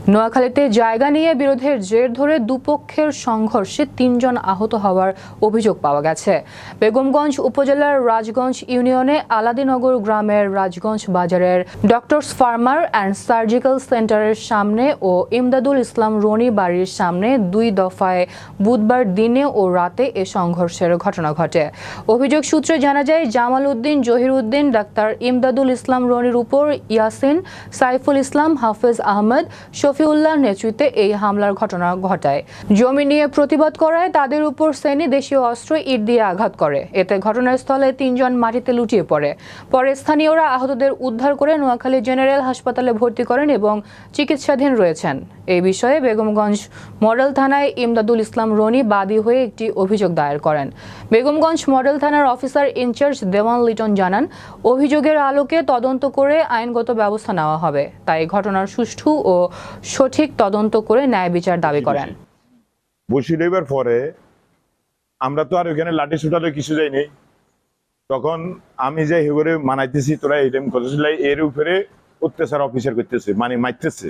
নোয়াখালীতে জায়গা নিয়ে বিরোধের জের ধরে দুপক্ষের সংঘর্ষে ৩ জন আহত হওয়ার অভিযোগ পাওয়া গেছে। বেগমগঞ্জ উপজেলার রাজগঞ্জ ইউনিয়নে আলাদিনগর গ্রামের রাজগঞ্জ বাজারের ডক্টরস ফার্মার অ্যান্ড সার্জিক্যাল সেন্টারের সামনে ও ইমদাদুল ইসলাম রনি বাড়ির সামনে ২ দফায় বুধবার দিনে ও রাতে এ সংঘর্ষের ঘটনা ঘটে। অভিযোগ সূত্রে জানা যায়, জামাল উদ্দিন, জহির উদ্দিন, ডাক্তার ইমদাদুল ইসলাম রনির উপর ইয়াসিন, সাইফুল ইসলাম, হাফেজ আহমেদ, শফিউল্লাহর নেতৃত্বে এই হামলার ঘটনা ঘটায়। জমি নিয়ে প্রতিবাদ করায় তাদের উপর সেনি দেশীয় অস্ত্র ইট দিয়ে আঘাত করে। এতে ঘটনাস্থলে ৩ জন মাটিতে লুটিয়ে পড়ে। পরে স্থানীয়রা আহতদের উদ্ধার করে নোয়াখালী জেনারেল হাসপাতালে ভর্তি করেন এবং চিকিৎসাধীন রয়েছেন। এই বিষয়ে বেগমগঞ্জ মডেল থানায় ইমদাদুল ইসলাম রনি বাদী হয়ে একটি অভিযোগ দায়ের করেন। বেগমগঞ্জ মডেল থানার অফিসার ইনচার্জ দেওয়ান লিটন জানান, অভিযোগের আলোকে তদন্ত করে আইনগত ব্যবস্থা নেওয়া হবে। তাই ঘটনার সুষ্ঠু ও সঠিক তদন্ত করে ন্যায় বিচার দাবি করেন। বসি দেবার পরে আমরা তো আর ওখানে লাঠি ছুটালে কিছু যায়নি। তখন আমি যে হেগরে মানাইতেছি, তোরা এই টাইম করতেছিল, এর উপরে অত্যাচার অফিসার করতেছে, মানে মারতেছে।